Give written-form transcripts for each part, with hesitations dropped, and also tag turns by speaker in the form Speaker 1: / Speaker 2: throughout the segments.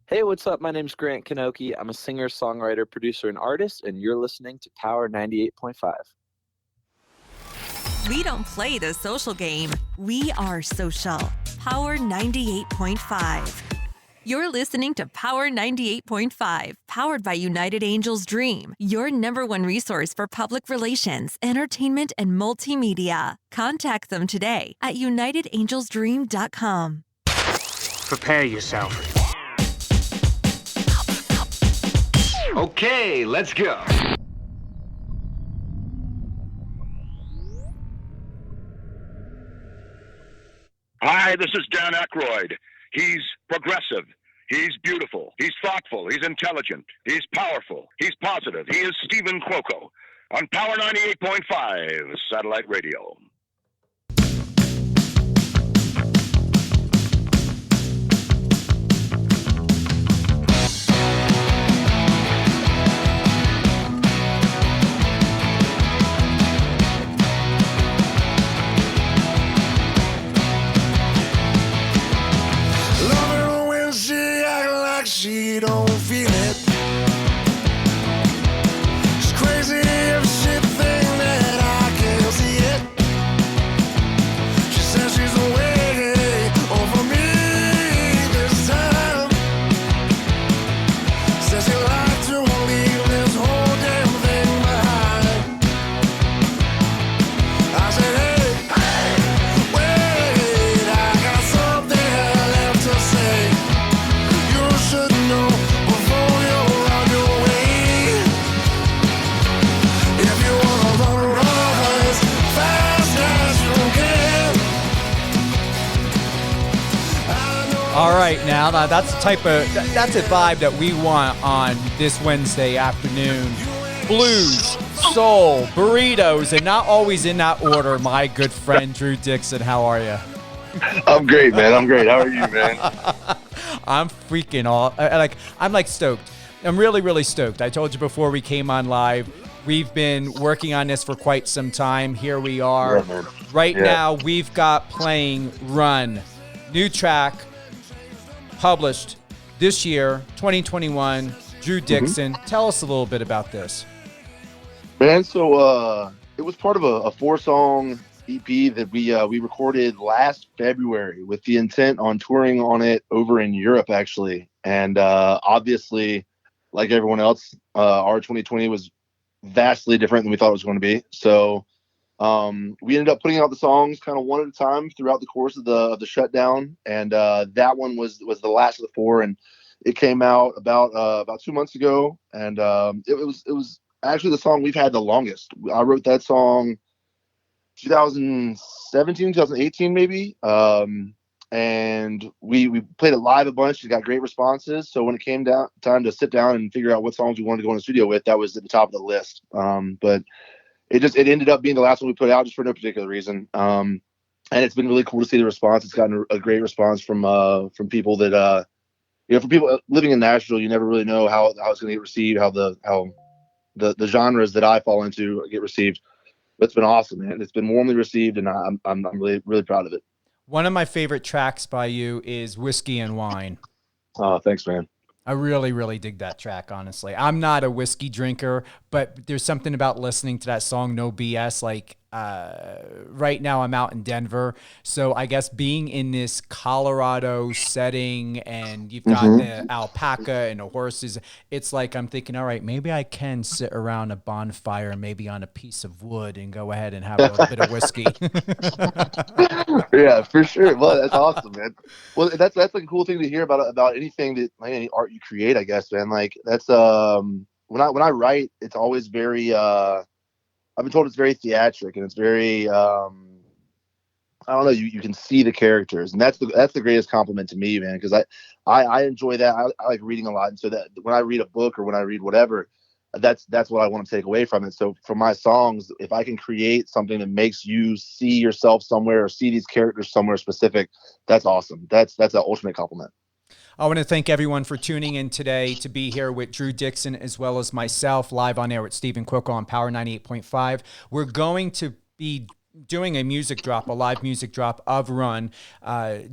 Speaker 1: Hey, what's up? My name's Grant Kanoki. I'm a singer, songwriter, producer, and artist, and you're listening to Power 98.5.
Speaker 2: We don't play the social game. We are social. Power 98.5. You're listening to Power 98.5, powered by United Angels Dream, your number one resource for public relations, entertainment, and multimedia. Contact them today at unitedangelsdream.com.
Speaker 3: Prepare yourself.
Speaker 4: Okay, let's go.
Speaker 5: Hi, this is Dan Aykroyd. He's progressive. He's beautiful. He's thoughtful. He's intelligent. He's powerful. He's positive. He is Stephen Cuoco on Power 98.5 Satellite Radio.
Speaker 6: She don't feel it. She's crazy if she think that I can't see it. She says she's waiting over me this time. Says she'd like to leave this whole damn thing behind. I said, hey, wait, I got something left to say. You should know before you're on your way. If you wanna run as fast as you can.
Speaker 7: All right, now that's the that's a vibe that we want on this Wednesday afternoon. Blues, soul, burritos, and not always in that order. My good friend Drew Dixon, how are you?
Speaker 8: I'm great, man. I'm great. How are you, man?
Speaker 7: I'm freaking I'm like stoked. I'm really, really stoked. I told you before we came on live, we've been working on this for quite some time. Here we are.
Speaker 8: Yeah, man.
Speaker 7: Right
Speaker 8: Yeah.
Speaker 7: now, we've got playing Run. New track published this year, 2021. Drew Dixon. Tell us a little bit about this.
Speaker 8: Man, so it was part of a 4-song EP that we recorded last February with the intent on touring on it over in Europe, actually. And obviously, like everyone else, our 2020 was vastly different than we thought it was going to be. So we ended up putting out the songs kind of one at a time throughout the course of the shutdown, and that one was the last of the 4, and it came out about 2 months ago, and it was actually the song we've had the longest. I wrote that song 2017, 2018 maybe, and we played it live a bunch. It got great responses, so when it came time to sit down and figure out what songs we wanted to go in the studio with, that was at the top of the list. But it ended up being the last one we put out just for no particular reason. And it's been really cool to see the response. It's gotten a great response from people that for people living in Nashville, you never really know how it's going to get received, how the genres that I fall into get received. But it's been awesome, man. It's been warmly received, and I'm really, really proud of it.
Speaker 7: One of my favorite tracks by you is Whiskey and Wine.
Speaker 8: Oh, thanks, man.
Speaker 7: I really, really dig that track, honestly. I'm not a whiskey drinker, but there's something about listening to that song, No BS. Like, right now I'm out in Denver. So I guess being in this Colorado setting and you've got the alpaca and the horses, it's like I'm thinking, all right, maybe I can sit around a bonfire, maybe on a piece of wood and go ahead and have a bit of whiskey.
Speaker 8: Yeah, for sure. Well, that's awesome, man. Well, that's like a cool thing to hear about anything that, like, any art you create, I guess, man. Like, that's when I write, it's always very I've been told it's very theatric, and it's very I don't know, you can see the characters, and that's the greatest compliment to me, man, because I enjoy that. I like reading a lot, and so that when I read a book or when I read whatever, that's what I want to take away from it. So for my songs, if I can create something that makes you see yourself somewhere or see these characters somewhere specific, that's awesome. That's an ultimate compliment.
Speaker 7: I want to thank everyone for tuning in today to be here with Drew Dixon as well as myself live on air with Stephen Cuoco on Power 98.5. We're going to be doing a live music drop of Run,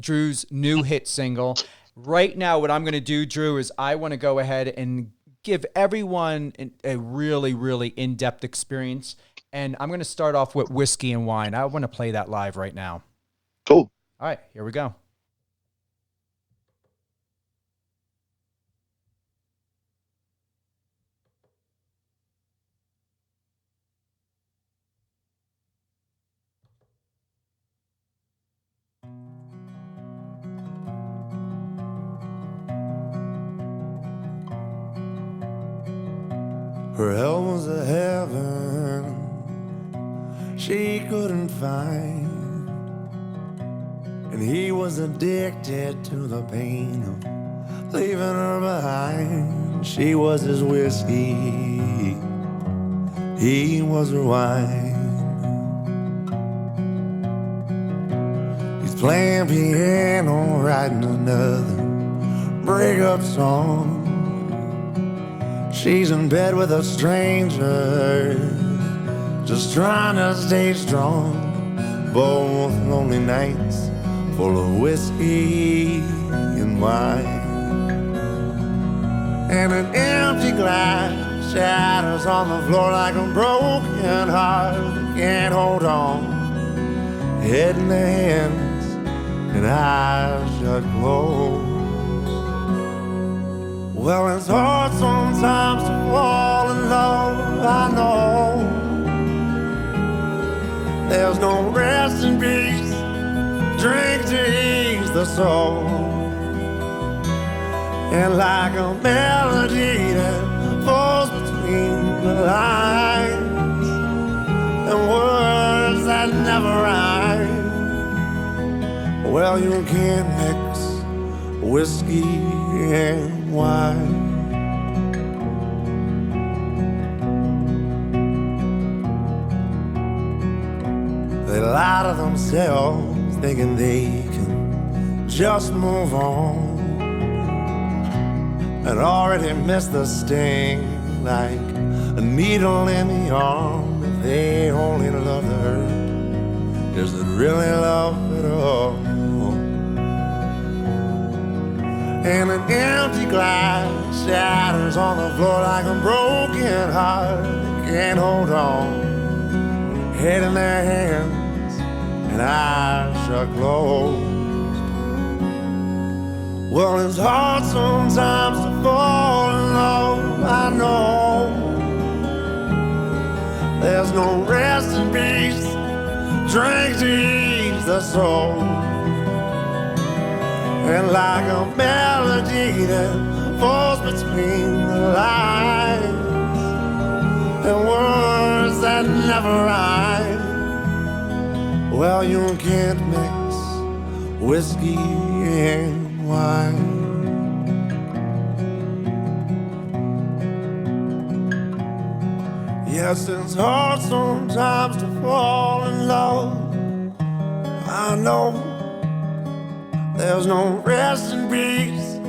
Speaker 7: Drew's new hit single. Right now, what I'm going to do, Drew, is I want to go ahead and give everyone a really, really in-depth experience. And I'm going to start off with whiskey and wine. I want to play that live right now.
Speaker 8: Cool.
Speaker 7: All right, here we go.
Speaker 6: Her hell was a heaven she couldn't find, and he was addicted to the pain of leaving her behind. She was his whiskey, he was her wine. He's playing piano, writing another breakup song. She's in bed with a stranger, just trying to stay strong. Both lonely nights full of whiskey and wine. And an empty glass shatters on the floor like a broken heart that can't hold on. Head in their hands and eyes shut closed. Well, it's hard sometimes to fall in love, I know. There's no rest in peace, drink to ease the soul. And like a melody that falls between the lines, and words that never rhyme. Well, you can't mix whiskey and wine. They lie to themselves, thinking they can just move on, and already missed the sting like a needle in the arm. If they only loved her, does it really love at all? And an empty glass shatters on the floor like a broken heart that can't hold on. Head in their hands and eyes shut closed. Well, it's hard sometimes to fall in love, I know. There's no rest in peace, drink to ease the soul. And like a melody that falls between the lines, and words that never rhyme. Well, you can't mix whiskey and wine. Yes, it's hard sometimes to fall in love, I know. There's no rest in peace,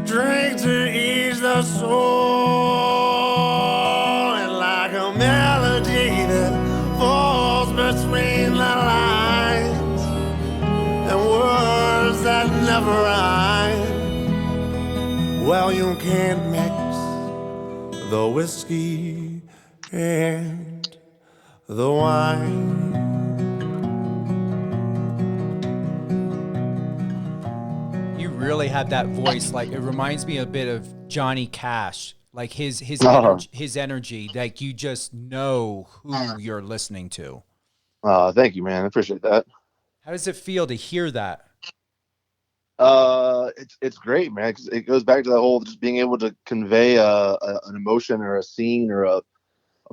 Speaker 6: drink to ease the soul. And like a melody that falls between the lines, and words that never rhyme. Well, you can't mix the whiskey and the wine.
Speaker 7: Really have that voice. Like, it reminds me a bit of Johnny Cash, like his energy, like you just know who you're listening to.
Speaker 8: Thank you, man. I appreciate that.
Speaker 7: How does it feel to hear that?
Speaker 8: It's great, man. 'Cause it goes back to the whole just being able to convey an emotion or a scene or a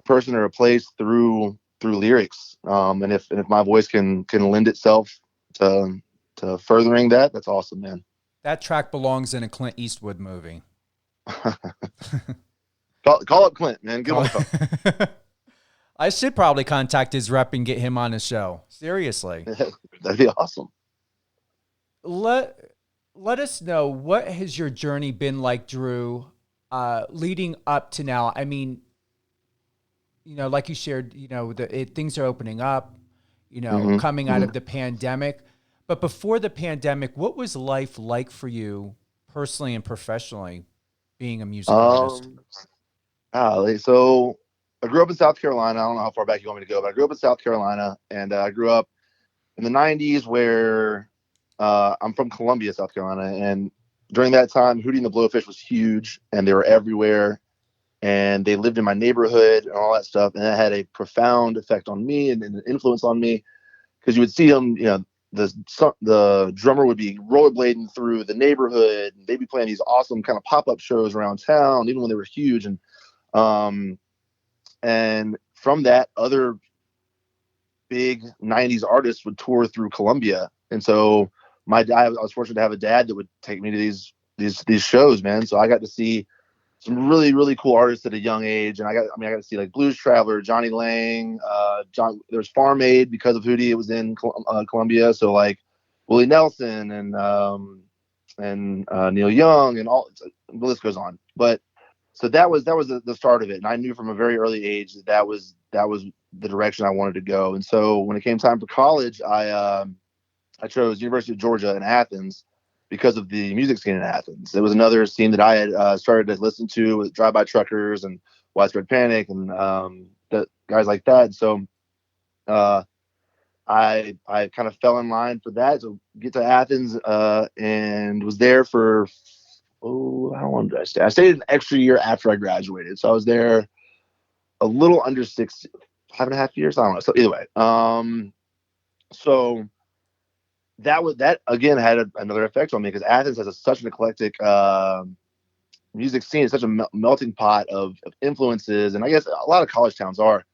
Speaker 8: person or a place through lyrics. And if my voice can lend itself to furthering that, that's awesome, man.
Speaker 7: That track belongs in a Clint Eastwood movie.
Speaker 8: Call up Clint, man. Get on the phone.
Speaker 7: I should probably contact his rep and get him on the show. Seriously.
Speaker 8: That'd be awesome.
Speaker 7: Let us know, what has your journey been like, Drew, leading up to now? I mean, you know, like you shared, you know, things are opening up, you know, coming out of the pandemic. But before the pandemic, what was life like for you personally and professionally, being a music artist?
Speaker 8: So I grew up in South Carolina. I don't know how far back you want me to go, but I grew up in South Carolina, and I grew up in the 90s where I'm from Columbia, South Carolina. And during that time, Hootie and the Blowfish was huge, and they were everywhere. And they lived in my neighborhood and all that stuff. And that had a profound effect on me and an influence on me, because you would see them, the drummer would be rollerblading through the neighborhood, and they'd be playing these awesome kind of pop-up shows around town, even when they were huge. And from that, other big 90s artists would tour through Columbia. And so I was fortunate to have a dad that would take me to these shows, man. So I got to see some really, really cool artists at a young age. And I got to see like Blues Traveler, Johnny Lang, there was Farm Aid because of Hootie. It was in Columbia. So like Willie Nelson and Neil Young and all, the list goes on. But so that was the start of it. And I knew from a very early age that was the direction I wanted to go. And so when it came time for college, I chose University of Georgia in Athens because of the music scene in Athens. It was another scene that I had started to listen to with Drive-By Truckers and Widespread Panic and guys like that. So I kind of fell in line for that. So get to Athens and was there for, how long did I stay? I stayed an extra year after I graduated. So I was there a little under 5.5 years. I don't know. So either way. So that again had another effect on me, because Athens has such an eclectic music scene. It's such a melting pot of influences, and I guess a lot of college towns are.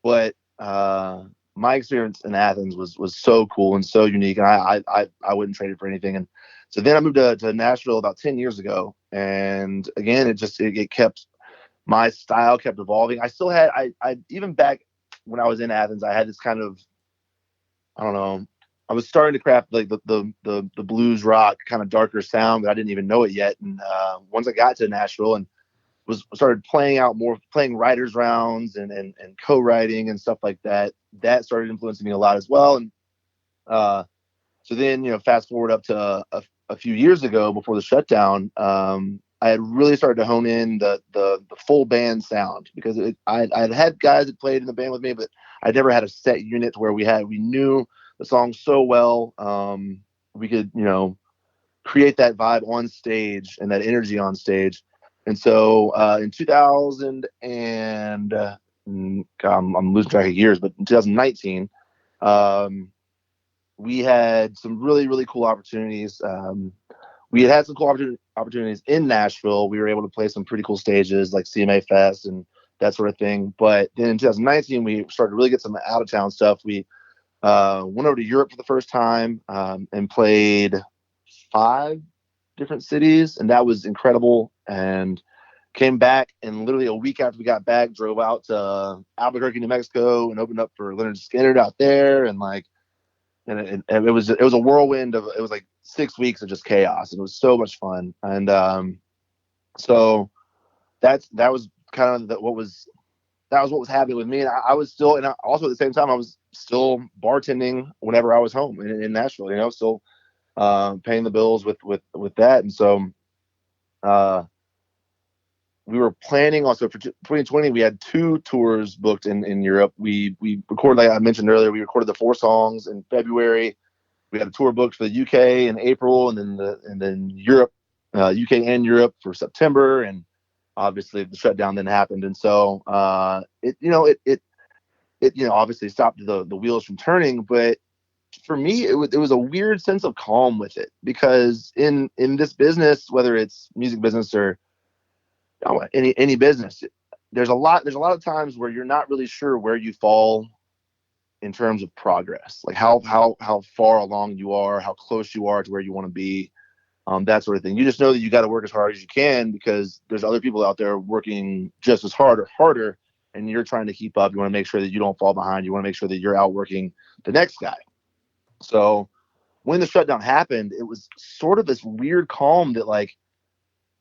Speaker 8: But my experience in Athens was so cool and so unique, and I wouldn't trade it for anything. And so then I moved to Nashville about 10 years ago, and again it kept, my style kept evolving. I still had I even back when I was in Athens, I had this kind of, I don't know, I was starting to craft like the blues rock kind of darker sound, but I didn't even know it yet. And once I got to Nashville and started playing writers rounds and co-writing and stuff like that, that started influencing me a lot as well. And so then, fast forward up to a few years ago before the shutdown, I had really started to hone in the full band sound, because I'd had guys that played in the band with me, but I never had a set unit where we knew the song so well. We could, create that vibe on stage and that energy on stage. And so in 2000 and I'm losing track of years, but in 2019, we had some really, really cool opportunities. We had some cool opportunities in Nashville. We were able to play some pretty cool stages like CMA Fest and that sort of thing. But then in 2019, we started to really get some out of town stuff. We went over to Europe for the first time and played 5 different cities, and that was incredible. And came back, and literally a week after we got back, drove out to Albuquerque, New Mexico, and opened up for Leonard Skinner out there. And it was a whirlwind of, it was like 6 weeks of just chaos, and it was so much fun. And so that was kind of what was happening with me. And I was still, and also at the same time, I was still bartending whenever I was home in Nashville, still paying the bills with that. And so we were planning also for 2020, we had 2 tours booked in Europe. We recorded, like I mentioned earlier, we recorded the 4 songs in February. We had a tour booked for the UK in April, and then Europe, UK and Europe for September. And obviously the shutdown then happened. And so it obviously stopped the wheels from turning. But for me, it was a weird sense of calm with it, because in this business, whether it's music business or any business, there's a lot of times where you're not really sure where you fall in terms of progress, like how far along you are, how close you are to where you want to be, that sort of thing. You just know that you got to work as hard as you can, because there's other people out there working just as hard or harder, and you're trying to keep up. You want to make sure that you don't fall behind. You want to make sure that you're outworking the next guy. So when the shutdown happened, it was sort of this weird calm that like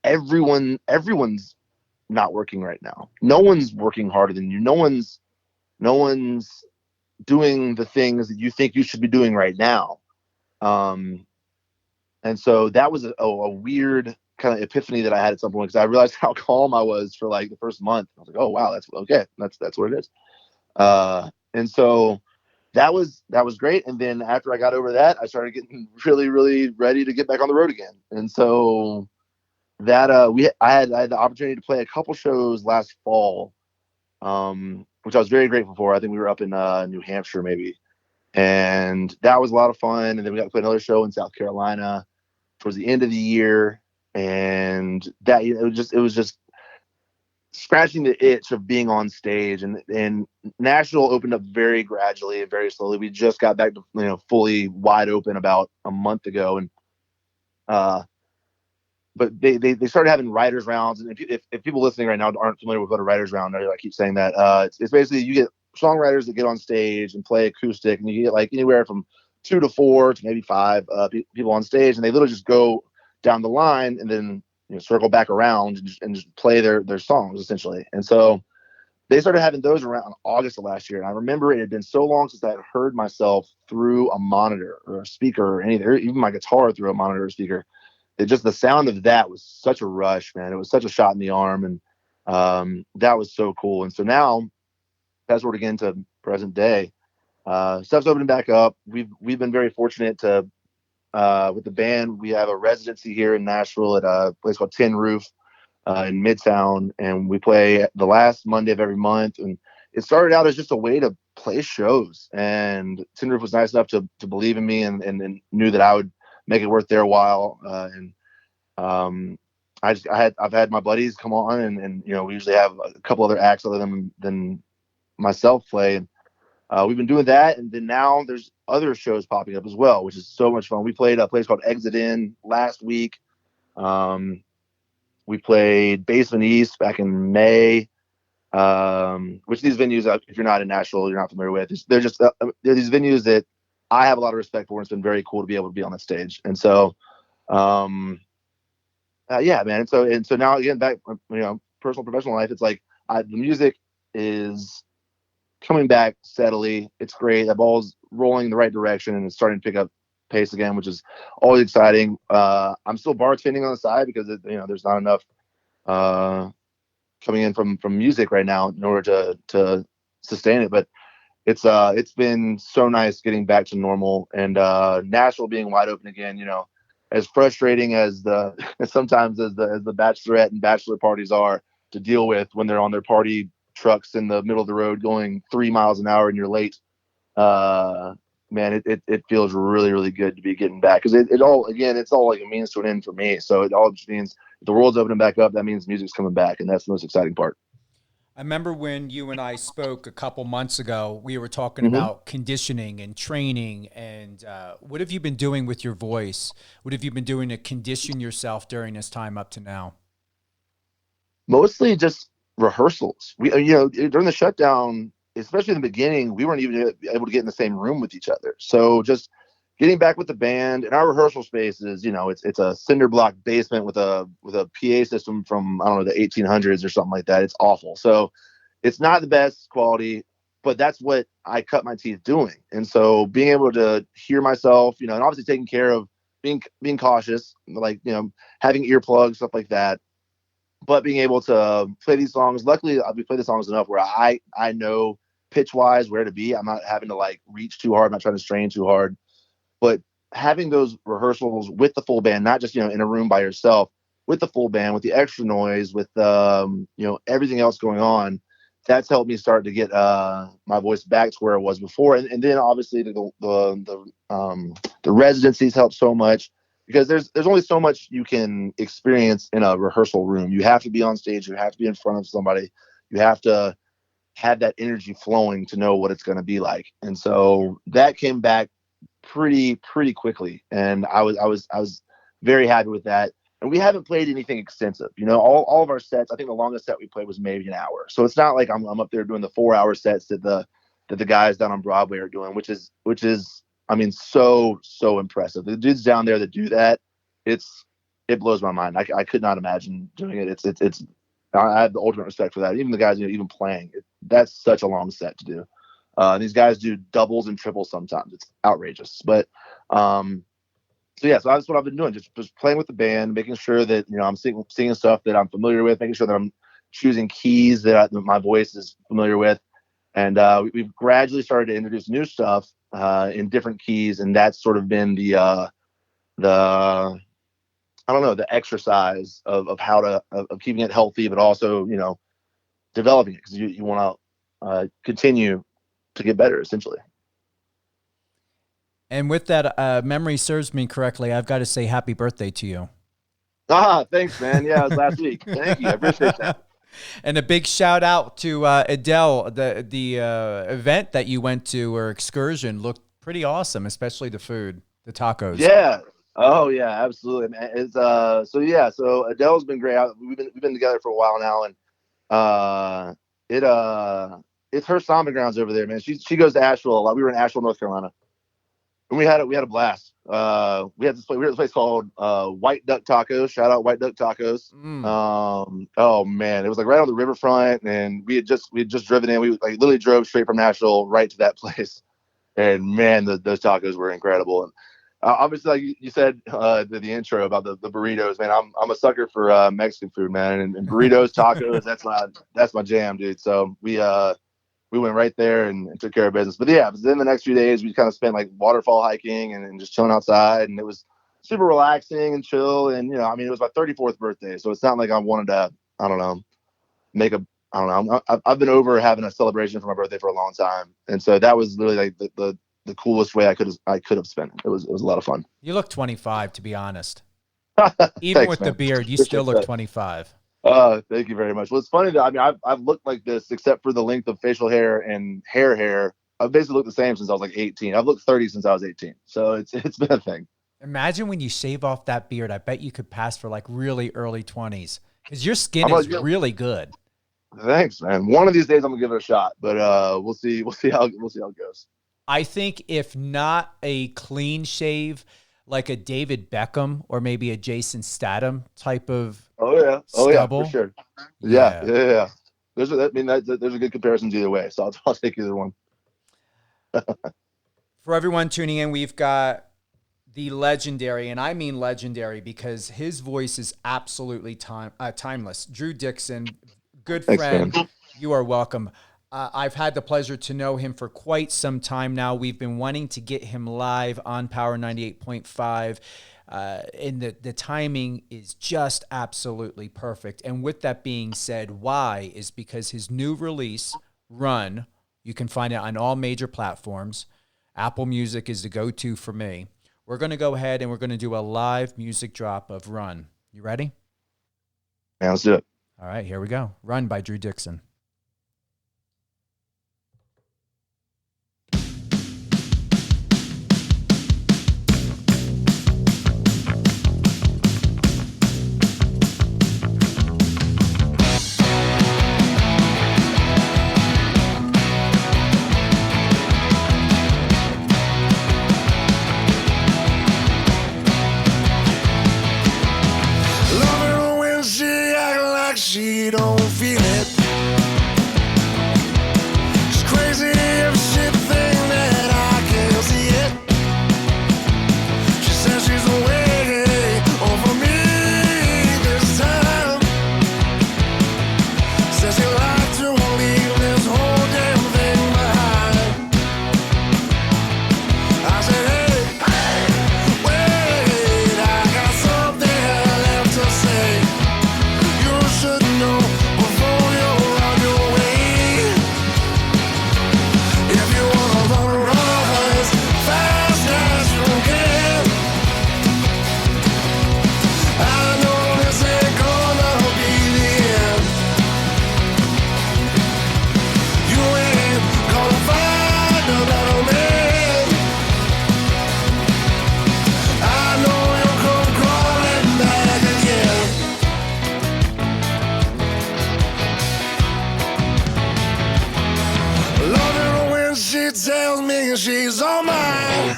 Speaker 8: everyone's not working right now. No one's working harder than you. No one's doing the things that you think you should be doing right now. And so that was a weird kind of epiphany that I had at some point, because I realized how calm I was for like the first month. I was like, oh wow, that's okay. That's what it is. And so that was great. And then after I got over that, I started getting really, really ready to get back on the road again. And so that I had the opportunity to play a couple shows last fall, which I was very grateful for. I think we were up in New Hampshire maybe, and that was a lot of fun. And then we got to play another show in South Carolina towards the end of the year, and that it was just scratching the itch of being on stage. And Nashville opened up very gradually and very slowly. We just got back to fully wide open about a month ago, and but they started having writers rounds. And if people listening right now aren't familiar with what a writers round are, I keep saying that it's basically you get songwriters that get on stage and play acoustic, and you get like anywhere from 2 to 4 to maybe 5 people on stage, and they literally just go down the line and then circle back around and just play their songs essentially. And so they started having those around August of last year. And I remember it had been so long since I had heard myself through a monitor or a speaker or anything, or even my guitar through a monitor or speaker. It just, the sound of that was such a rush, man. It was such a shot in the arm. And that was so cool. And so now, fast forward again to present day, stuff's opening back up. We've been very fortunate to, with the band, we have a residency here in Nashville at a place called Tin Roof in Midtown, and we play the last Monday of every month. And it started out as just a way to play shows, and Tin Roof was nice enough to believe in me and knew that I would make it worth their while. I've had my buddies come on, and we usually have a couple other acts other than myself play. And we've been doing that, and then now there's other shows popping up as well, which is so much fun. We played a place called Exit In last week. We played Basement East back in May, which these venues, if you're not in Nashville, you're not familiar with. They're just they're these venues that I have a lot of respect for, and it's been very cool to be able to be on that stage. And so, yeah, man. And so now again, back, personal, professional life, it's like the music is coming back steadily. It's great. That ball's rolling in the right direction, and it's starting to pick up pace again, which is always exciting. I'm still bartending on the side because there's not enough coming in from music right now in order to sustain it. But it's been so nice getting back to normal, and Nashville being wide open again. As frustrating as sometimes as the bachelorette and bachelor parties are to deal with when they're on their party trucks in the middle of the road going 3 miles an hour and you're late. Man, it feels really, really good to be getting back, because it's all like a means to an end for me. So it all just means if the world's opening back up, that means music's coming back, and that's the most exciting part.
Speaker 7: I remember when you and I spoke a couple months ago, we were talking about conditioning and training, and what have you been doing with your voice? What have you been doing to condition yourself during this time up to now?
Speaker 8: Mostly just rehearsals. We, during the shutdown, especially in the beginning, we weren't even able to get in the same room with each other. So just getting back with the band, and our rehearsal space is, it's a cinder block basement with a PA system from, I don't know, the 1800s or something like that. It's awful. So it's not the best quality, but that's what I cut my teeth doing. And so being able to hear myself, and obviously taking care of being cautious, like, having earplugs, stuff like that, but being able to play these songs. Luckily, we play the songs enough where I know pitch wise where to be. I'm not having to like reach too hard. I'm not trying to strain too hard. But having those rehearsals with the full band, not just, in a room by yourself, with the full band, with the extra noise, with, everything else going on, that's helped me start to get my voice back to where it was before. And then obviously the residencies help so much, because there's only so much you can experience in a rehearsal room. You have to be on stage. You have to be in front of somebody. You have to have that energy flowing to know what it's going to be like. And so that came back pretty quickly, and I was very happy with that. And we haven't played anything extensive, all of our sets. I think the longest set we played was maybe an hour. So it's not like I'm up there doing the 4-hour sets that the guys down on Broadway are doing, which is I mean, so impressive. The dudes down there that do that, it blows my mind. I could not imagine doing it. It's I have the ultimate respect for that. Even the guys even playing it, that's such a long set to do. These guys do doubles and triples sometimes. It's outrageous. But so that's what I've been doing, just playing with the band, making sure that I'm singing stuff that I'm familiar with, making sure that I'm choosing keys that my voice is familiar with, and we've gradually started to introduce new stuff in different keys, and that's sort of been the I don't know, the exercise of how to of keeping it healthy, but also developing it, because you want to continue to get better, essentially.
Speaker 7: And with that, memory serves me correctly, I've got to say happy birthday to you.
Speaker 8: Thanks, man. Yeah, it was last week. Thank you. I appreciate that.
Speaker 7: And a big shout out to Adele. The event that you went to, or excursion, looked pretty awesome, especially the food, the tacos.
Speaker 8: Yeah. Oh yeah, absolutely, man. It's so Adele's been great. We've been together for a while now, and it's her stomping grounds over there, man. She goes to Asheville a lot. We were in Asheville, North Carolina, and we had a blast. We were at this place called White Duck Tacos. Shout out White Duck Tacos. Oh man, it was like right on the riverfront, and we had just driven in. We literally drove straight from Nashville right to that place, and man, those tacos were incredible. And obviously, like you said the intro about the burritos, man. I'm a sucker for Mexican food, man, and burritos, tacos. That's my jam, dude. So we went right there and took care of business. But yeah, then the next few days we kind of spent like waterfall hiking and just chilling outside, and it was super relaxing and chill. And it was my 34th birthday, so it's not like I wanted to, I don't know, I've been over having a celebration for my birthday for a long time, and so that was really like the coolest way I could have spent it. It was a lot of fun.
Speaker 7: You look 25, to be honest. Even
Speaker 8: Thanks,
Speaker 7: with
Speaker 8: man.
Speaker 7: the beard, you still look 25.
Speaker 8: Thank you very much. Well, it's funny that I've looked like this, except for the length of facial hair and hair. I've basically looked the same since I was like 18. I've looked 30 since I was 18. So it's been a thing.
Speaker 7: Imagine when you shave off that beard. I bet you could pass for like really early 20s, because your skin is really good.
Speaker 8: Thanks, man. One of these days I'm gonna give it a shot, but we'll see how it goes.
Speaker 7: I think if not a clean shave, like a David Beckham or maybe a Jason Statham type of stubble.
Speaker 8: For sure. Yeah. There's a good comparison either way, so I'll take either one.
Speaker 7: For everyone tuning in, we've got the legendary, and I mean legendary because his voice is absolutely timeless. Drew Dixon, good friend.
Speaker 8: Thanks,
Speaker 7: you are welcome. I've had the pleasure to know him for quite some time now. We've been wanting to get him live on Power 98.5. And the timing is just absolutely perfect. And with that being said, why is because his new release, Run, you can find it on all major platforms. Apple Music is the go-to for me. We're going to go ahead and we're going to do a live music drop of Run. You ready?
Speaker 8: Yeah, let's do it.
Speaker 7: All right, here we go. Run by Drew Dixon.
Speaker 6: She don't feel it. She's crazy if she think that I can't see it. She says she's waiting over me this time. Says she'd like to leave this whole damn thing behind. I said, hey, wait, I got something left to say. You should know before you're on your way. If you wanna run as fast as you can, I know this ain't gonna be the end. You ain't gonna find a better man. I know you'll come crawling back again. Love her when she tells me she's all mine.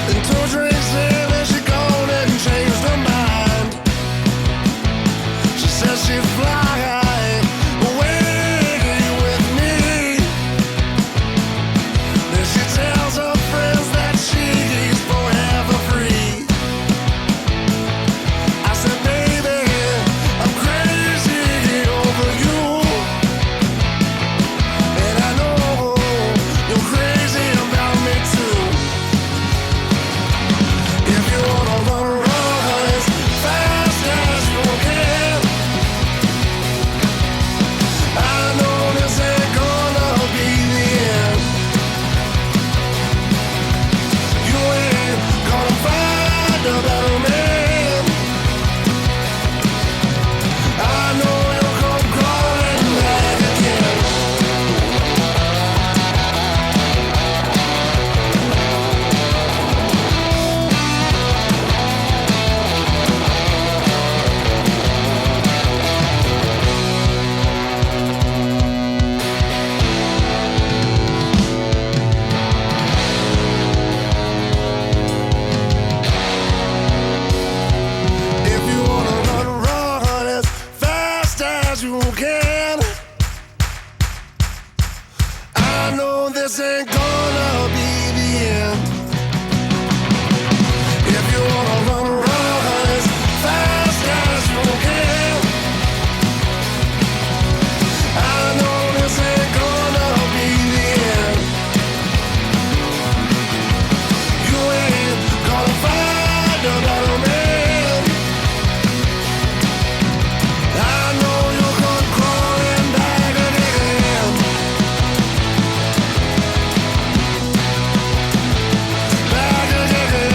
Speaker 6: And 2 drinks in and she gone and changed her mind. She says she'd fly away with me. Then she tells her friends that she's this ain't gonna be the end. If you wanna run as fast as you can, I know this ain't gonna be the end. You ain't gonna find a better man. I know you'll come crawling back again. Back again.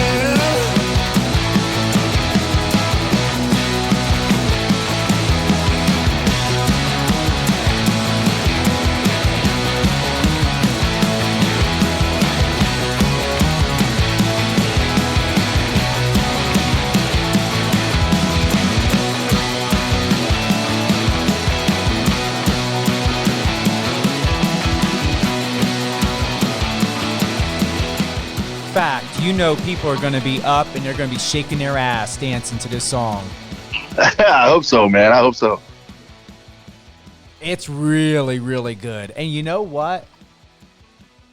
Speaker 7: Fact, you know people are going to be up and they're going to be shaking their ass dancing to this song.
Speaker 8: I hope so, man. I hope so.
Speaker 7: It's really, really good. And you know what?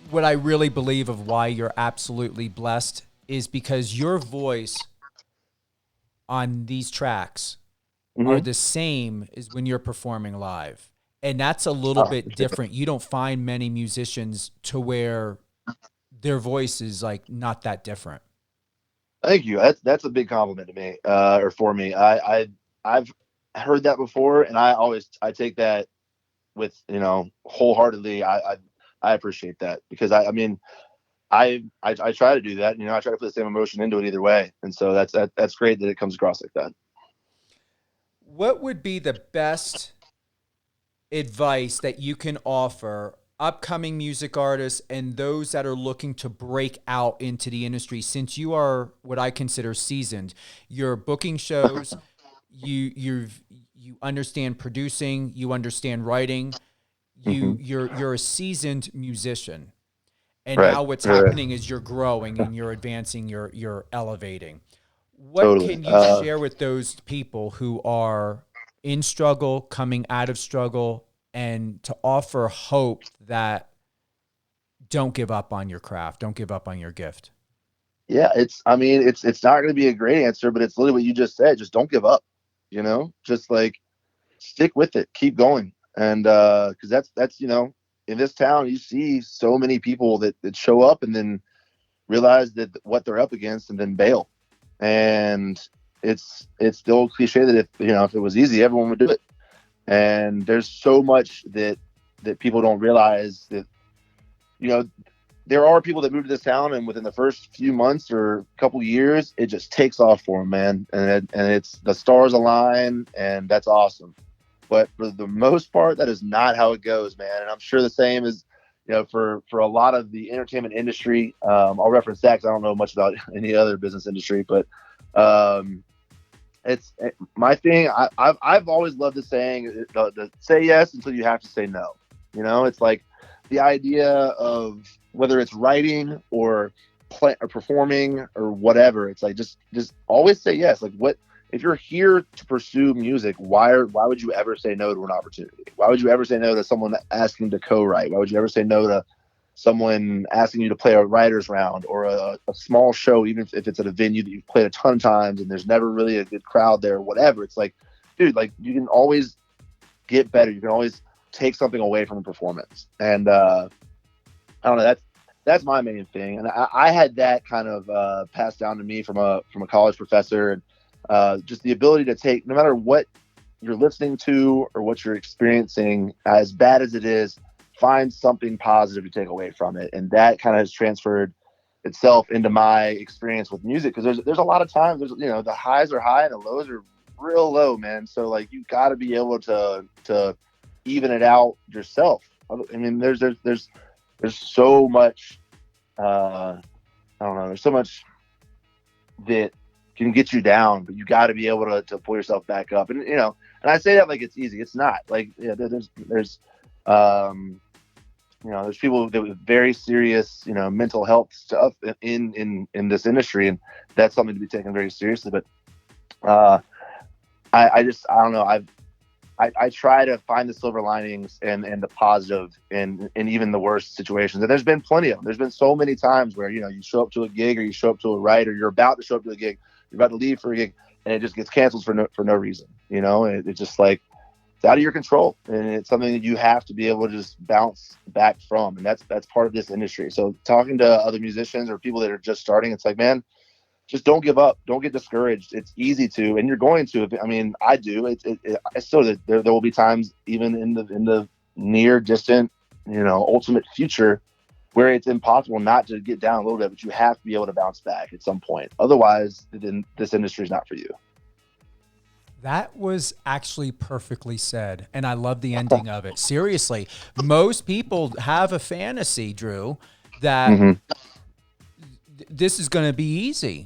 Speaker 7: What I really believe of why you're absolutely blessed is because your voice on these tracks are the same as when you're performing live. And that's a little bit different. You don't find many musicians to where their voice is like not that different.
Speaker 8: Thank you. That's a big compliment to me, or for me. I've heard that before, and I take that with, wholeheartedly. I appreciate that because I try to do that. I try to put the same emotion into it either way, and so that's great that it comes across like that.
Speaker 7: What would be the best advice that you can offer upcoming music artists and those that are looking to break out into the industry, since you are what I consider seasoned? You're booking shows, you understand producing, you understand writing, you're a seasoned musician. And
Speaker 8: Right.
Speaker 7: now what's happening is you're growing and you're advancing, you're elevating. What
Speaker 8: Totally.
Speaker 7: can you share with those people who are in struggle, coming out of struggle, and to offer hope that don't give up on your craft, don't give up on your gift?
Speaker 8: Yeah, it's not going to be a great answer, but it's literally what you just said. Just don't give up, just like stick with it, keep going. And, cause that's, in this town, you see so many people that show up and then realize that what they're up against and then bail. And it's still cliche that if it was easy, everyone would do it. And there's so much that people don't realize that, there are people that move to this town and within the first few months or couple years, it just takes off for them, man. And it's the stars align, and that's awesome. But for the most part, that is not how it goes, man. And I'm sure the same is, for a lot of the entertainment industry. I'll reference that because I don't know much about any other business industry, but it's my thing. I've always loved the saying, the say yes until you have to say no. It's like the idea of whether it's writing or performing or whatever. It's like just always say yes. Like, what if you're here to pursue music? Why would you ever say no to an opportunity? Why would you ever say no to someone asking to co-write? Why would you ever say no to someone asking you to play a writer's round or a small show, even if it's at a venue that you've played a ton of times and there's never really a good crowd there, whatever? It's like, dude, like, you can always get better. You can always take something away from a performance. And I don't know, that's my main thing. And I had that kind of passed down to me from a college professor, and just the ability to take, no matter what you're listening to or what you're experiencing, as bad as it is, find something positive to take away from it. And that kind of has transferred itself into my experience with music, because there's a lot of times the highs are high and the lows are real low, man. So like, you got to be able to even it out yourself. I mean, there's so much I don't know, there's so much that can get you down, but you got to be able to pull yourself back up. And and I say that like it's easy. It's not. Like, there's people with very serious mental health stuff in this industry, and that's something to be taken very seriously. But I don't know, I try to find the silver linings and the positive in even the worst situations. And there's been plenty of them. There's been so many times where, you know, you show up to a gig or you show up to a write or you're about to show up to a gig, you're about to leave for a gig, and it just gets canceled for no reason, you know. And it's just like, it's out of your control, and it's something that you have to be able to just bounce back from. And that's part of this industry. So talking to other musicians or people that are just starting, it's like, man, just don't give up. Don't get discouraged. It's easy to, and you're going to. I mean, I do. I still there will be times, even in the near distant, you know, ultimate future, where it's impossible not to get down a little bit, but you have to be able to bounce back at some point. Otherwise, then this industry is not for you.
Speaker 7: That was actually perfectly said, and I love the ending of it. Seriously, most people have a fantasy, Drew, that this is going to be easy,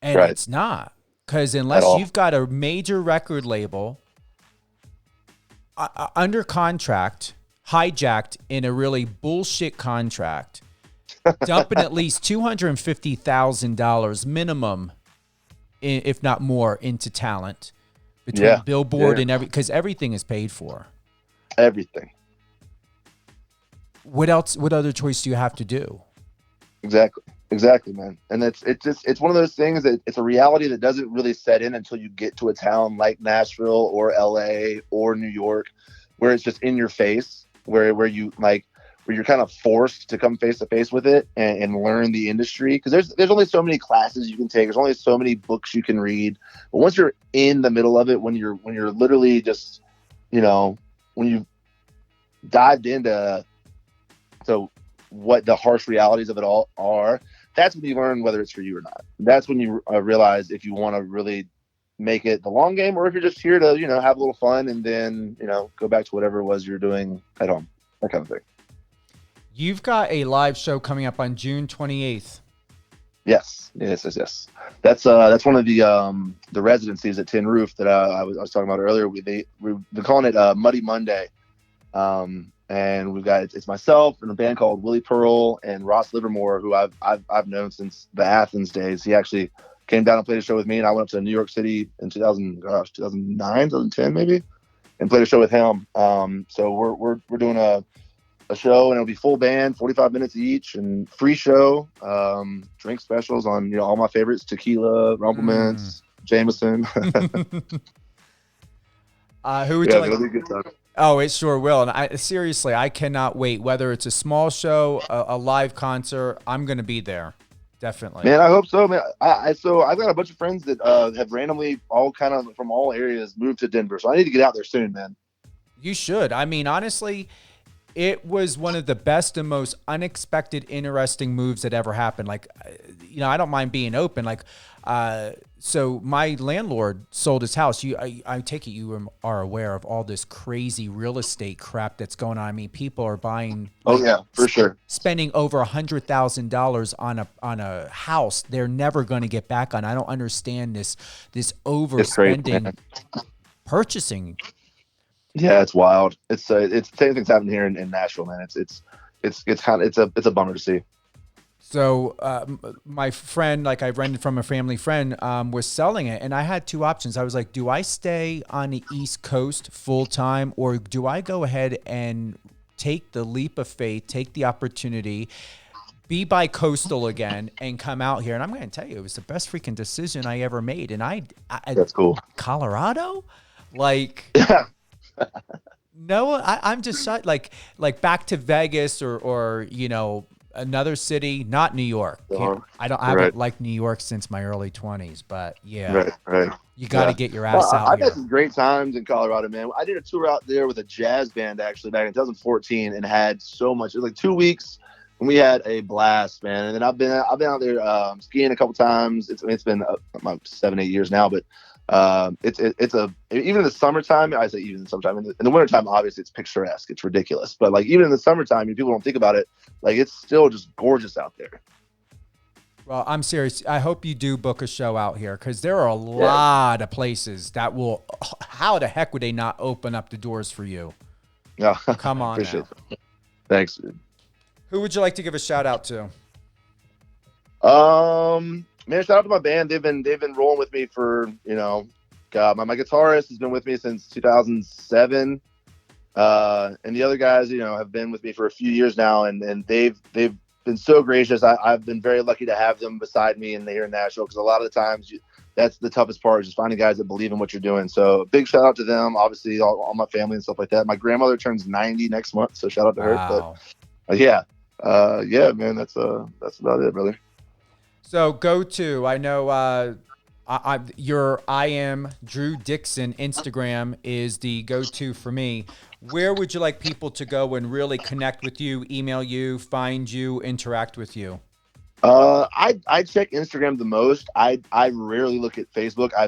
Speaker 7: and it's not. Because unless you've got a major record label under contract, hijacked in a really bullshit contract, dumping at least $250,000 minimum, if not more, into talent. Between Billboard and because everything is paid for.
Speaker 8: Everything.
Speaker 7: What else? What other choice do you have to do?
Speaker 8: Exactly, man. And it's one of those things that it's a reality that doesn't really set in until you get to a town like Nashville or LA or New York, where it's just in your face, where you're kind of forced to come face to face with it and learn the industry. Because there's only so many classes you can take. There's only so many books you can read. But once you're in the middle of it, when you're literally just, you know, when you've dived into what the harsh realities of it all are, that's when you learn whether it's for you or not. That's when you realize if you want to really make it the long game, or if you're just here to, you know, have a little fun and then, you know, go back to whatever it was you're doing at home, that kind of thing.
Speaker 7: You've got a live show coming up on June 28th.
Speaker 8: Yes. That's one of the residencies at Tin Roof that I was talking about earlier. We've been calling it Muddy Monday, and we've got it's myself and a band called Willie Pearl and Ross Livermore, who I've known since the Athens days. He actually came down and played a show with me, and I went up to New York City in 2009, 2010 maybe, and played a show with him. So we're doing a show, and it'll be full band, 45 minutes each, and free show, drink specials on, you know, all my favorites: tequila, Rumplemans, Jameson.
Speaker 7: Who would you like?
Speaker 8: It'll be a good time.
Speaker 7: Oh, it sure will. And I cannot wait. Whether it's a small show, a live concert, I'm going to be there. Definitely.
Speaker 8: Man, I hope so, man. So I've got a bunch of friends that have randomly all kind of from all areas moved to Denver. So I need to get out there soon, man.
Speaker 7: You should. I mean, honestly, it was one of the best and most unexpected, interesting moves that ever happened. Like, you know, I don't mind being open. Like, so my landlord sold his house. I take it you are aware of all this crazy real estate crap that's going on. I mean, people are buying.
Speaker 8: Oh yeah, for sure.
Speaker 7: Spending over $100,000 on a house they're never going to get back on. I don't understand this overspending, purchasing.
Speaker 8: Yeah, it's wild. It's the same thing's happening here in Nashville, man. It's a bummer to see.
Speaker 7: So my friend, like I rented from a family friend, was selling it, and I had two options. I was like, do I stay on the East Coast full time, or do I go ahead and take the leap of faith, take the opportunity, be bi-coastal again, and come out here? And I'm going to tell you, it was the best freaking decision I ever made. And
Speaker 8: that's cool.
Speaker 7: Colorado, like. No, I'm just like back to Vegas or you know, another city, not New York. I haven't liked New York since my early 20s, but yeah,
Speaker 8: right.
Speaker 7: You got to get your ass out.
Speaker 8: I've
Speaker 7: here.
Speaker 8: had some great times in Colorado, man. I did a tour out there with a jazz band actually back in 2014, and had so much. It was like 2 weeks, and we had a blast, man. And then I've been out there skiing a couple times. It's been about 7-8 years now, but. Even in the summertime, I say even in the summertime, in the wintertime, obviously it's picturesque, it's ridiculous, but like even in the summertime, people don't think about it, like it's still just gorgeous out there.
Speaker 7: Well, I'm serious. I hope you do book a show out here, because there are a lot of places that will. How the heck would they not open up the doors for you?
Speaker 8: Yeah,
Speaker 7: come on.
Speaker 8: Appreciate it. Thanks, dude.
Speaker 7: Who would you like to give a shout out to?
Speaker 8: Man, shout out to my band. They've been rolling with me for, you know, my guitarist has been with me since 2007. And the other guys, have been with me for a few years now, and they've been so gracious. I've been very lucky to have them beside me here in Nashville, because a lot of the times that's the toughest part, is just finding guys that believe in what you're doing. So big shout out to them. Obviously, all my family and stuff like that. My grandmother turns 90 next month, so shout out to her. But yeah, man, that's about it, brother.
Speaker 7: So I know I am Drew Dixon Instagram is the go-to for me. Where would you like people to go and really connect with you, email you, find you, interact with you?
Speaker 8: I check Instagram the most. I rarely look at Facebook. I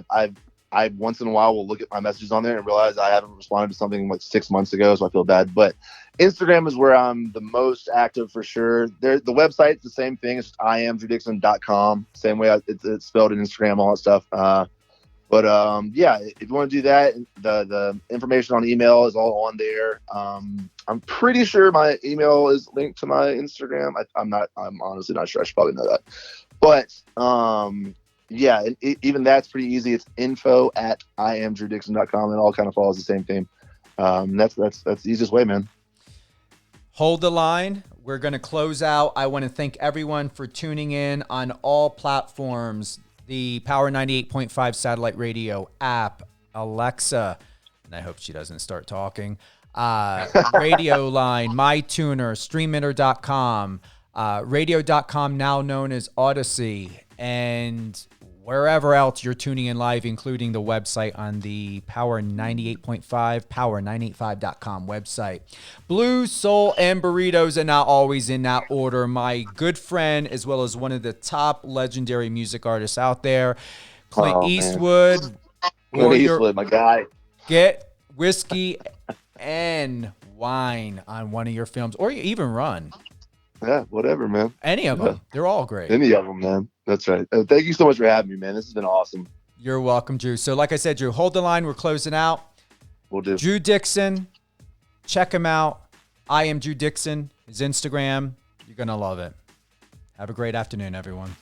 Speaker 8: once in a while will look at my messages on there and realize I haven't responded to something like 6 months ago, so I feel bad. But Instagram is where I'm the most active for sure. The website's the same thing. It's IamDrewDixon.com. Same way it's spelled in Instagram, all that stuff. But if you want to do that, the information on email is all on there. I'm pretty sure my email is linked to my Instagram. I'm honestly not sure. I should probably know that. But even that's pretty easy. It's info@IamDrewDixon.com. It all kind of follows the same theme. That's the easiest way, man.
Speaker 7: Hold the line. We're going to close out. I want to thank everyone for tuning in on all platforms. The Power 98.5 satellite radio app, Alexa, and I hope she doesn't start talking, radio line, MyTuner, StreamInter.com, radio.com, now known as Odyssey, and wherever else you're tuning in live, including the website on the Power 98.5, power985.com website. Blues, soul, and burritos are not always in that order. My good friend, as well as one of the top legendary music artists out there, Clint Eastwood.
Speaker 8: Clint Eastwood, my guy.
Speaker 7: Get whiskey and wine on one of your films, or you even run.
Speaker 8: Yeah, whatever, man.
Speaker 7: Any of them. They're all great.
Speaker 8: Any of them, man. That's right. Thank you so much for having me, man. This has been awesome.
Speaker 7: You're welcome, Drew. So like I said, Drew, hold the line. We're closing out.
Speaker 8: We'll do.
Speaker 7: Drew Dixon. Check him out. I am Drew Dixon. His Instagram. You're going to love it. Have a great afternoon, everyone.